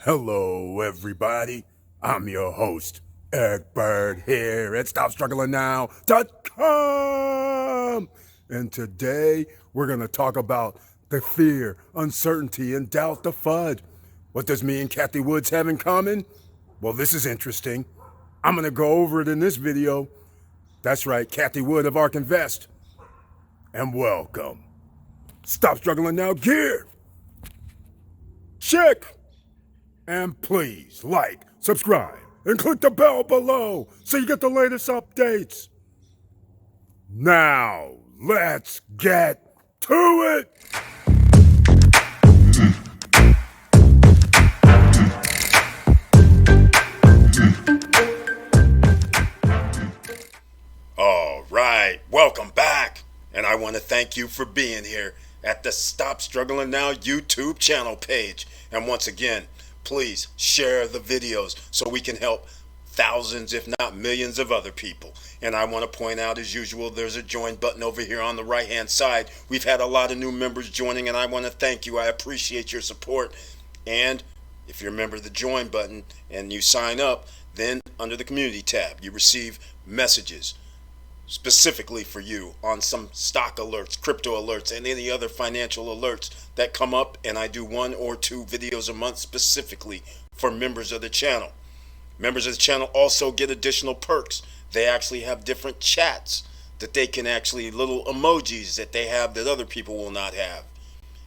Hello, everybody. I'm your host, Eric Bird, here at StopStrugglingNow.com. And today, we're going to talk about the fear, uncertainty, and doubt, the FUD. What does me and Cathie Woods have in common? Well, this is interesting. I'm going to go over it in this video. That's right, Cathie Wood of Ark Invest. And welcome. Stop Struggling Now gear. Check. And please like, subscribe, and click the bell below so you get the latest updates. Now, let's get to it. All right, welcome back. And I want to thank you for being here at the Stop Struggling Now YouTube channel page. And once again, please share the videos so we can help thousands, if not millions of other people. And I want to point out, as usual, there's a join button over here on the right hand side. We've had a lot of new members joining, and I want to thank you. I appreciate your support. And if you're a member of the join button and you sign up, then under the community tab, you receive messages specifically for you on some stock alerts, crypto alerts, and any other financial alerts that come up. And I do 1 or 2 videos a month specifically for members of the channel. Members of the channel also get additional perks. They actually have different chats that they can actually, little emojis that they have that other people will not have.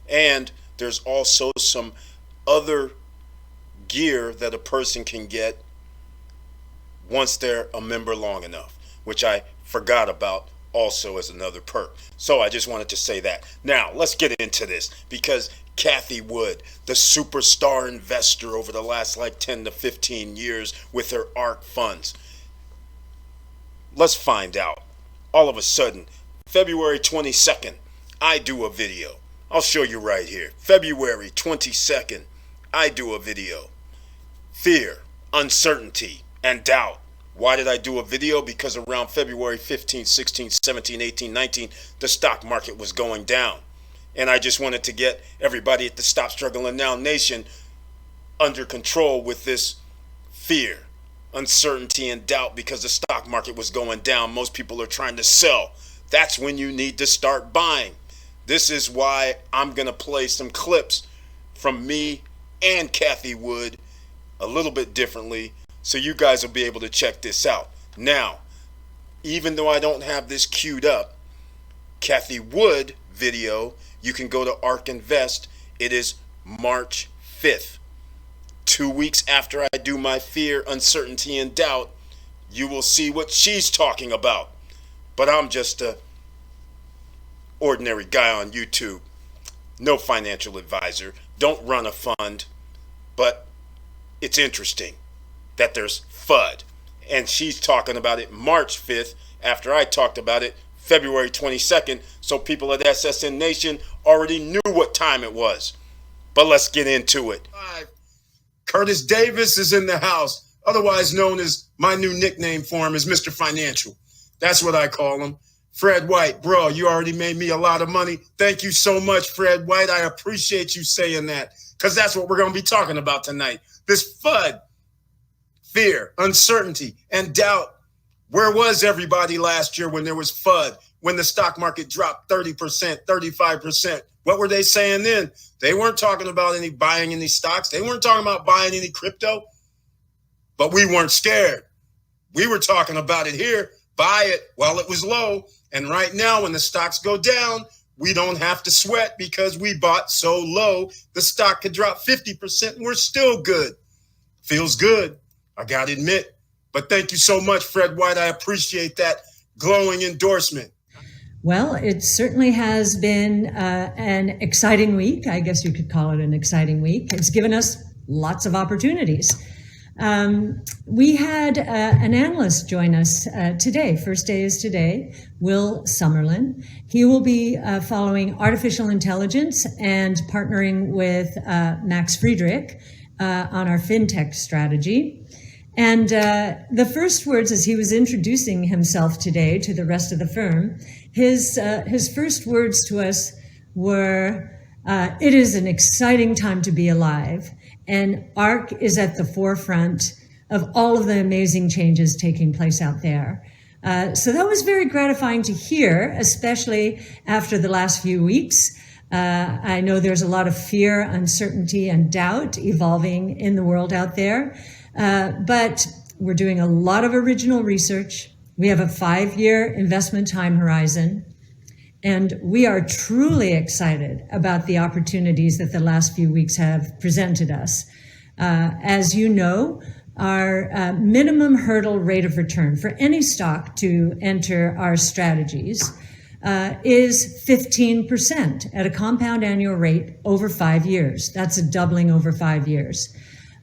And there's also some other gear that a person can get once they're a member long enough, which I forgot about also as another perk. So I just wanted to say that. Now let's get into this, because Cathie Wood, the superstar investor over the last like 10 to 15 years with her ARK funds. Let's find out. All of a sudden, February 22nd, I do a video. I'll show you right here. February 22nd, I do a video. Fear, uncertainty, and doubt. Why did I do a video? Because around February 15, 16, 17, 18, 19, the stock market was going down. And I just wanted to get everybody at the Stop Struggling Now Nation under control with this fear, uncertainty, and doubt, because the stock market was going down. Most people are trying to sell. That's when you need to start buying. This is why I'm going to play some clips from me and Cathie Wood a little bit differently, so you guys will be able to check this out. Now, even though I don't have this queued up, Cathie Wood video, you can go to ARK Invest. It is March 5th. 2 weeks after I do my fear, uncertainty, and doubt, you will see what she's talking about. But I'm just a ordinary guy on YouTube. No financial advisor. Don't run a fund. But it's interesting that there's FUD, and she's talking about it March 5th after I talked about it February 22nd, so people at SSN Nation already knew what time it was. But let's get into it. Curtis Davis is in the house, otherwise known as, my new nickname for him is Mr. Financial. That's what I call him. Fred White, bro, you already made me a lot of money. Thank you so much, Fred White. I appreciate you saying that, because that's what we're going to be talking about tonight. This FUD. Fear, uncertainty, and doubt. Where was everybody last year when there was FUD, when the stock market dropped 30%, 35%? What were they saying then? They weren't talking about buying any stocks. They weren't talking about buying any crypto. But we weren't scared. We were talking about it here. Buy it while it was low. And right now, when the stocks go down, we don't have to sweat, because we bought so low, the stock could drop 50% and we're still good. Feels good, I got to admit. But thank you so much, Fred White. I appreciate that glowing endorsement. Well, it certainly has been an exciting week. I guess you could call it an exciting week. It's given us lots of opportunities. We had an analyst join us today. First day is today, Will Summerlin. He will be following artificial intelligence and partnering with Max Friedrich on our fintech strategy. And the first words, as he was introducing himself today to the rest of the firm, his first words to us were, "It is an exciting time to be alive." And ARC is at the forefront of all of the amazing changes taking place out there. So that was very gratifying to hear, especially after the last few weeks. I know there's a lot of fear, uncertainty, and doubt evolving in the world out there. But we're doing a lot of original research. We have a 5-year investment time horizon. And we are truly excited about the opportunities that the last few weeks have presented us. As you know, our minimum hurdle rate of return for any stock to enter our strategies is 15% at a compound annual rate over 5 years. That's a doubling over 5 years.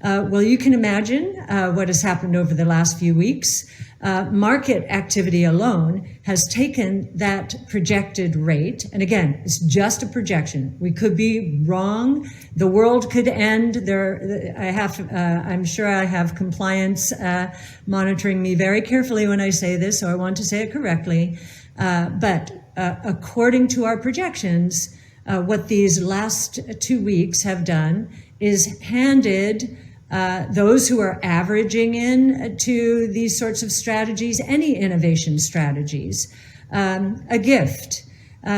Well, you can imagine what has happened over the last few weeks. Market activity alone has taken that projected rate, and again, it's just a projection. We could be wrong. The world could end. I'm sure I have compliance monitoring me very carefully when I say this, so I want to say it correctly. But according to our projections, what these last 2 weeks have done is handed those who are averaging in to these sorts of strategies, any innovation strategies, a gift,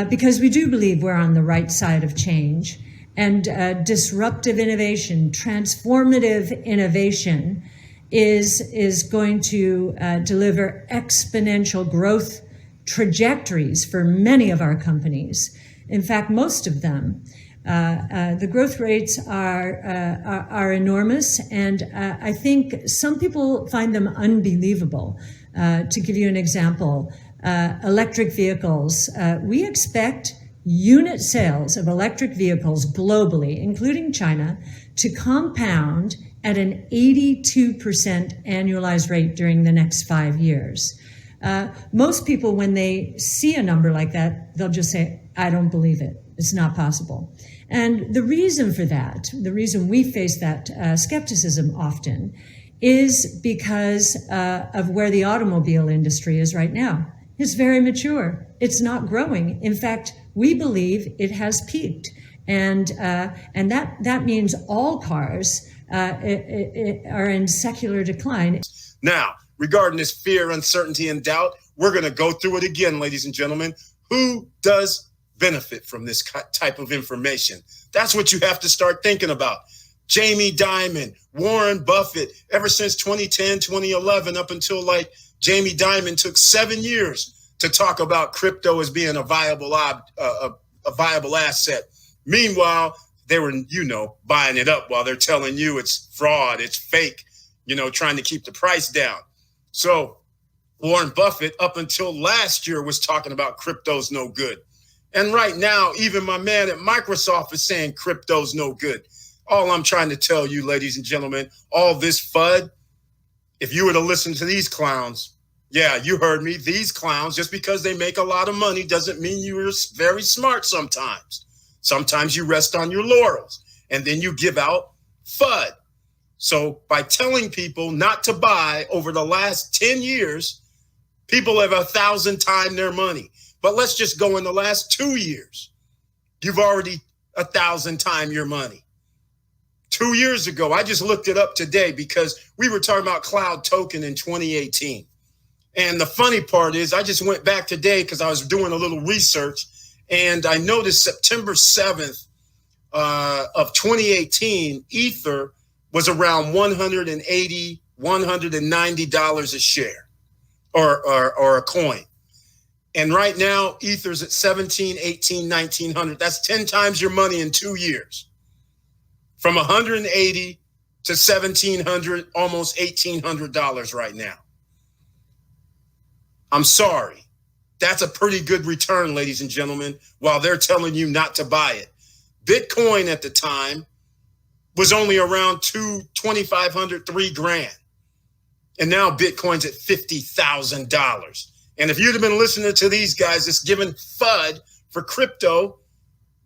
because we do believe we're on the right side of change. And disruptive innovation, transformative innovation is going to deliver exponential growth trajectories for many of our companies. In fact, most of them. The growth rates are enormous, and I think some people find them unbelievable. To give you an example, electric vehicles. We expect unit sales of electric vehicles globally, including China, to compound at an 82% annualized rate during the next 5 years. Most people, when they see a number like that, they'll just say, I don't believe it. It's not possible. And the reason for that, the reason we face that skepticism often, is because of where the automobile industry is right now. It's very mature. It's not growing. In fact, we believe it has peaked. And that means all cars are in secular decline. Now, regarding this fear, uncertainty, and doubt, we're going to go through it again, ladies and gentlemen. Who does benefit from this type of information? That's what you have to start thinking about. Jamie Dimon, Warren Buffett, ever since 2010, 2011, up until like Jamie Dimon took 7 years to talk about crypto as being a viable asset. Meanwhile, they were, buying it up while they're telling you it's fraud, it's fake, trying to keep the price down. So Warren Buffett, up until last year, was talking about crypto's no good. And right now, even my man at Microsoft is saying crypto's no good. All I'm trying to tell you, ladies and gentlemen, all this FUD, if you were to listen to these clowns, yeah, you heard me, these clowns, just because they make a lot of money doesn't mean you're very smart sometimes. Sometimes you rest on your laurels and then you give out FUD. So by telling people not to buy over the last 10 years, people have 1,000 times their money. But let's just go in the last 2 years. You've already 1,000 times your money. 2 years ago, I just looked it up today because we were talking about Cloud Token in 2018. And the funny part is I just went back today because I was doing a little research and I noticed September 7th of 2018, Ether was around $180, $190 a share or a coin. And right now, Ether's at 17, 18, 1900. That's 10 times your money in 2 years. From 180 to 1700, almost $1,800 right now. I'm sorry. That's a pretty good return, ladies and gentlemen, while they're telling you not to buy it. Bitcoin at the time was only around $2,500, $3,000. And now Bitcoin's at $50,000. And if you'd have been listening to these guys that's giving FUD for crypto,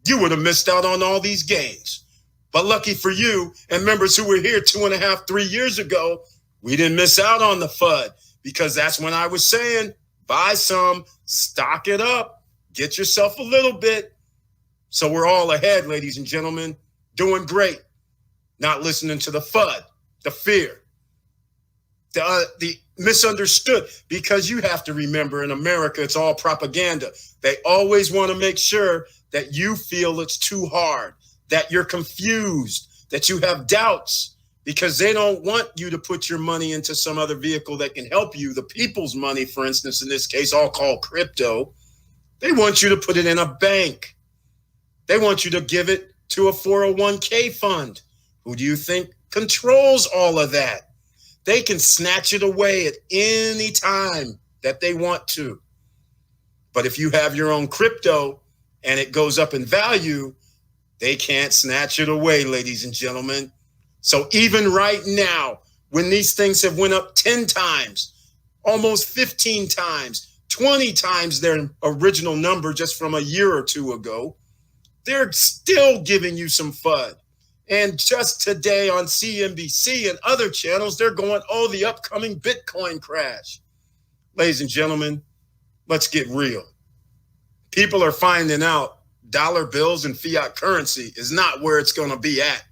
you would have missed out on all these gains. But lucky for you and members who were here 2.5, 3 years ago, we didn't miss out on the FUD because that's when I was saying, buy some, stock it up, get yourself a little bit. So we're all ahead, ladies and gentlemen, doing great. not listening to the FUD, the fear, the misunderstood, because you have to remember in America, it's all propaganda. They always want to make sure that you feel it's too hard, that you're confused, that you have doubts, because they don't want you to put your money into some other vehicle that can help you. The people's money, for instance, in this case, all called crypto, they want you to put it in a bank. They want you to give it to a 401k fund. Who do you think controls all of that? They can snatch it away at any time that they want to. But if you have your own crypto and it goes up in value, they can't snatch it away, ladies and gentlemen. So even right now, when these things have went up 10 times, almost 15 times, 20 times their original number just from a year or two ago, they're still giving you some FUD. And just today on CNBC and other channels, they're going, oh, the upcoming Bitcoin crash. Ladies and gentlemen, let's get real. People are finding out dollar bills and fiat currency is not where it's going to be at,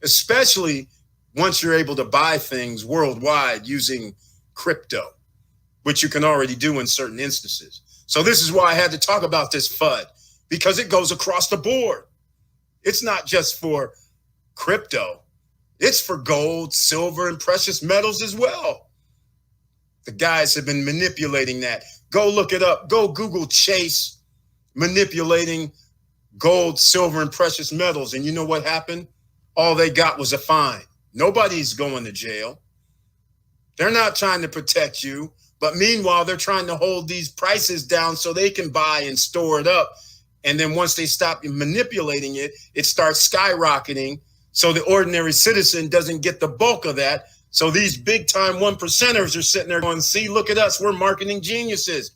especially once you're able to buy things worldwide using crypto, which you can already do in certain instances. So this is why I had to talk about this FUD, because it goes across the board. It's not just for crypto. It's for gold, silver, and precious metals as well. The guys have been manipulating that. Go look it up. Go Google Chase manipulating gold, silver, and precious metals. And you know what happened? All they got was a fine. Nobody's going to jail. They're not trying to protect you. But meanwhile, they're trying to hold these prices down so they can buy and store it up. And then once they stop manipulating it, it starts skyrocketing. So the ordinary citizen doesn't get the bulk of that. So these big time 1%ers are sitting there going, see, look at us. We're marketing geniuses.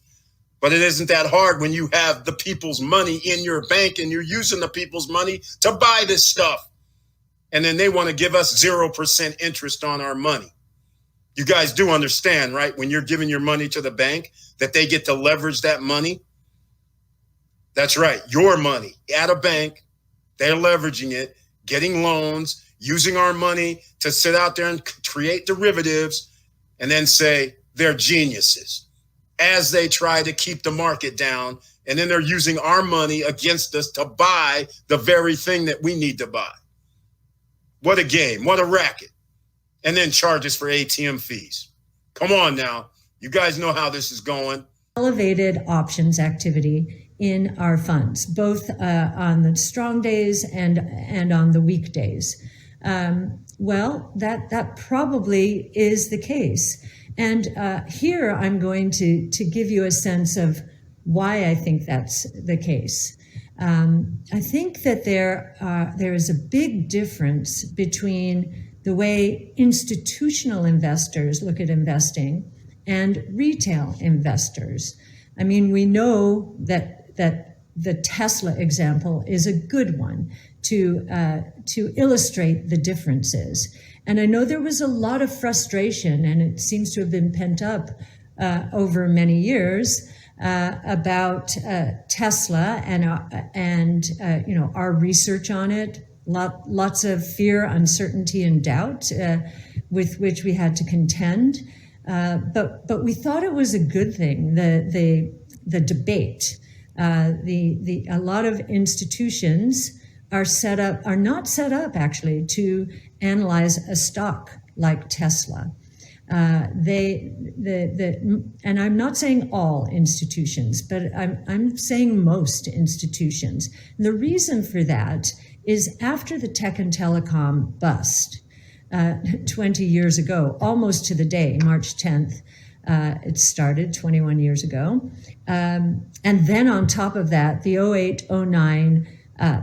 But it isn't that hard when you have the people's money in your bank and you're using the people's money to buy this stuff. And then they want to give us 0% interest on our money. You guys do understand, right? When you're giving your money to the bank, that they get to leverage that money. That's right. Your money at a bank, they're leveraging it, getting loans, using our money to sit out there and create derivatives and then say they're geniuses as they try to keep the market down. And then they're using our money against us to buy the very thing that we need to buy. What a game. What a racket. And then charges for ATM fees. Come on now. You guys know how this is going. Elevated options activity in our funds, both on the strong days and on the weekdays. Well, that probably is the case. And here I'm going to give you a sense of why I think that's the case. I think that there is a big difference between the way institutional investors look at investing and retail investors. I mean, we know that the Tesla example is a good one to illustrate the differences. And I know there was a lot of frustration, and it seems to have been pent up over many years about Tesla and our research on it. Lots of fear, uncertainty, and doubt with which we had to contend. But we thought it was a good thing. The debate. A lot of institutions are not set up actually to analyze a stock like Tesla. And I'm not saying all institutions, but I'm saying most institutions. And the reason for that is after the tech and telecom bust 20 years ago, almost to the day, March 10th, it started 21 years ago. And then on top of that, the 08-09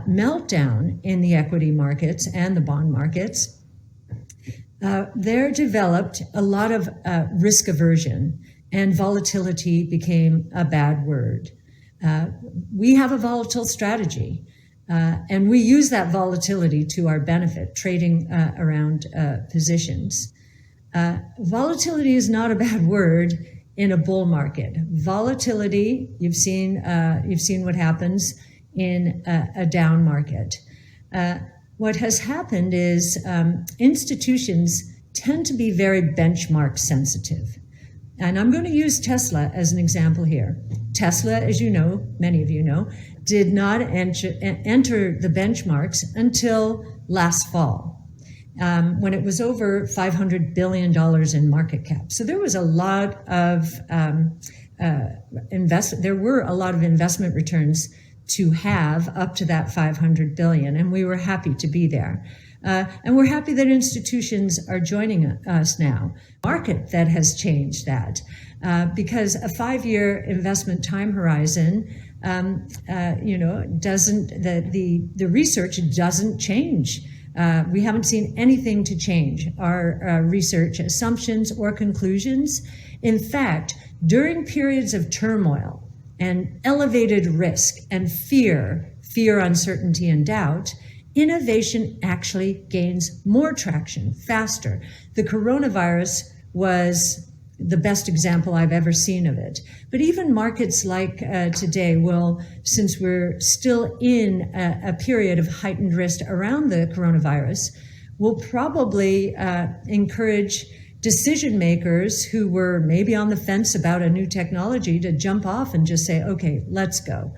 meltdown in the equity markets and the bond markets, there developed a lot of risk aversion, and volatility became a bad word. We have a volatile strategy, and we use that volatility to our benefit, trading around positions. Volatility is not a bad word in a bull market. Volatility, you've seen what happens in a down market. what has happened is institutions tend to be very benchmark sensitive. And I'm going to use Tesla as an example here. Tesla, as you know, many of you know, did not enter the benchmarks until last fall, when it was over $500 billion in market cap. So there was a lot of there were a lot of investment returns to have up to that 500 billion, and we were happy to be there. And we're happy that institutions are joining us now. Market that has changed that, because a 5-year investment time horizon, doesn't, the research doesn't change. We haven't seen anything to change our research assumptions or conclusions. In fact, during periods of turmoil and elevated risk and fear, uncertainty, and doubt, innovation actually gains more traction faster. The coronavirus was the best example I've ever seen of it. But even markets like today will, since we're still in a period of heightened risk around the coronavirus, will probably encourage decision makers who were maybe on the fence about a new technology to jump off and just say, okay, let's go.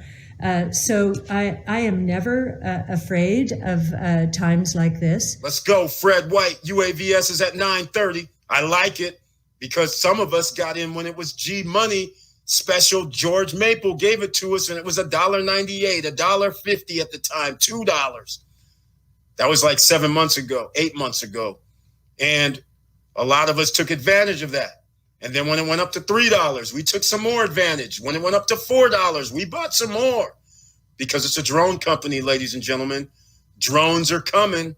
So I am never afraid of times like this. Let's go, Fred White. UAVS is at 9:30. I like it because some of us got in when it was G Money. Special George Maple gave it to us, and it was $1.98, $1.50 at the time, $2. That was like 7 months ago, 8 months ago. And a lot of us took advantage of that. And then when it went up to $3, we took some more advantage. When it went up to $4, we bought some more because it's a drone company, ladies and gentlemen. Drones are coming.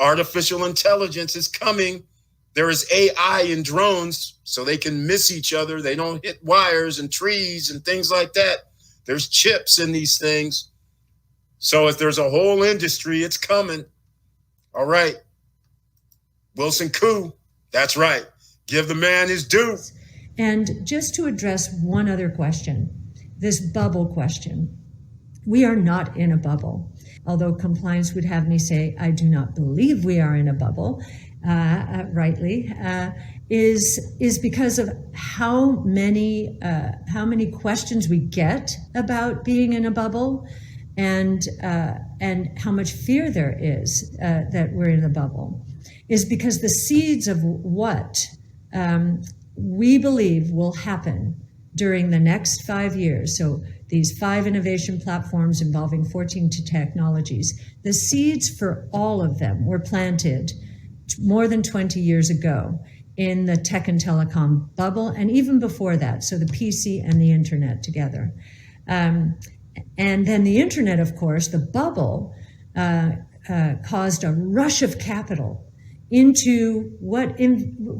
Artificial intelligence is coming. There is AI in drones, so they can miss each other. They don't hit wires and trees and things like that. There's chips in these things. So if there's a whole industry, it's coming. All right. Wilson Koo, that's right. Give the man his due. And just to address one other question, this bubble question. We are not in a bubble, although compliance would have me say, I do not believe we are in a bubble, rightly, is because of how many questions we get about being in a bubble, and how much fear there is that we're in a bubble, is because the seeds of what we believe will happen during the next 5 years. So these 5 innovation platforms involving 14 technologies, the seeds for all of them were planted more than 20 years ago in the tech and telecom bubble, and even before that, so the PC and the internet together. And then the internet, of course, the bubble caused a rush of capital into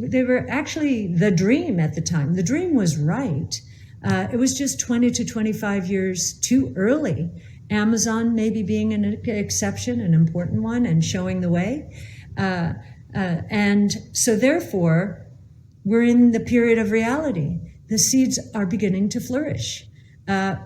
they were actually the dream at the time. The dream was right. It was just 20 to 25 years too early. Amazon maybe being an exception, an important one, and showing the way. And so therefore, we're in the period of reality. The seeds are beginning to flourish.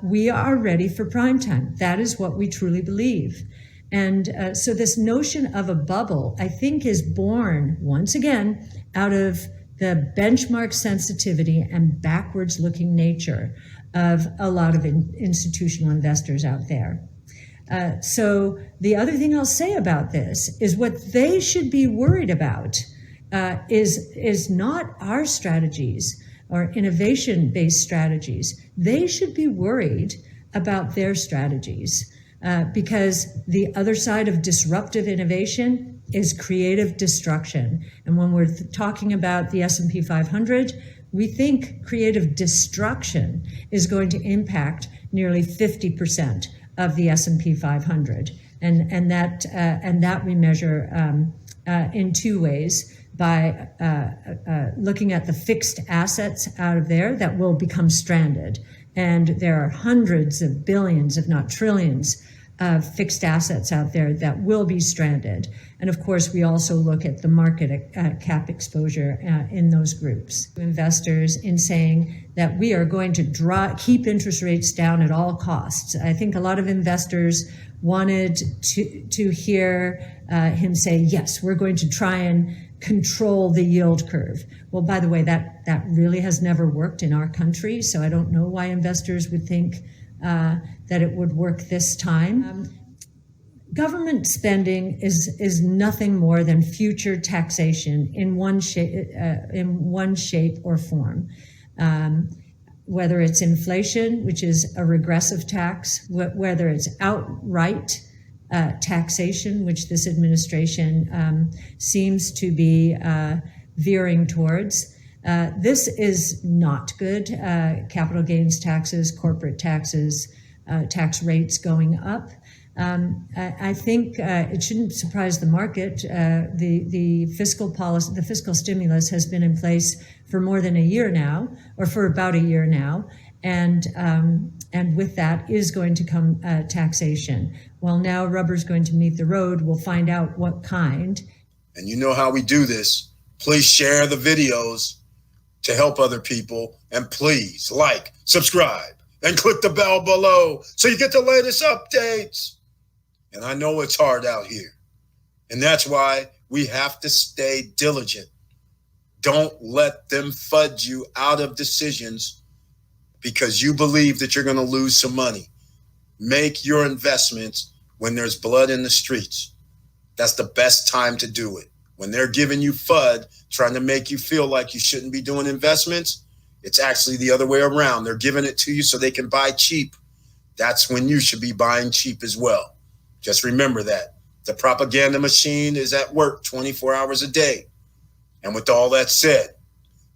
We are ready for prime time. That is what we truly believe. And so this notion of a bubble, I think, is born, once again, out of the benchmark sensitivity and backwards-looking nature of a lot of institutional investors out there. So the other thing I'll say about this is what they should be worried about is not our strategies or innovation-based strategies. They should be worried about their strategies. Because the other side of disruptive innovation is creative destruction. And when we're talking about the S&P 500, we think creative destruction is going to impact nearly 50% of the S&P 500. And that we measure in 2 ways. By looking at the fixed assets out of there that will become stranded. And there are hundreds of billions, if not trillions, fixed assets out there that will be stranded. And of course, we also look at the market cap exposure in those groups. Investors in saying that we are going to keep interest rates down at all costs. I think a lot of investors wanted to hear him say, yes, we're going to try and control the yield curve. Well, by the way, that really has never worked in our country, so I don't know why investors would think that it would work this time. Government spending is nothing more than future taxation in one shape or form. Whether it's inflation, which is a regressive tax, whether it's outright taxation, which this administration seems to be veering towards. This is not good. Capital gains taxes, corporate taxes, tax rates going up. I think it shouldn't surprise the market. The fiscal policy, the fiscal stimulus has been in place for more than a year now, or for about a year now, and with that is going to come taxation. Well, now rubber's going to meet the road. We'll find out what kind. And you know how we do this. Please share the videos to help other people, and please like, subscribe, and click the bell below so you get the latest updates. And I know it's hard out here, and that's why we have to stay diligent. Don't let them FUD you out of decisions because you believe that you're going to lose some money. Make your investments when there's blood in the streets. That's the best time to do it. When they're giving you FUD, trying to make you feel like you shouldn't be doing investments, it's actually the other way around. They're giving it to you so they can buy cheap. That's when you should be buying cheap as well. Just remember that. The propaganda machine is at work 24 hours a day. And with all that said,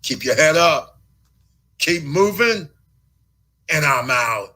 keep your head up, keep moving, and I'm out.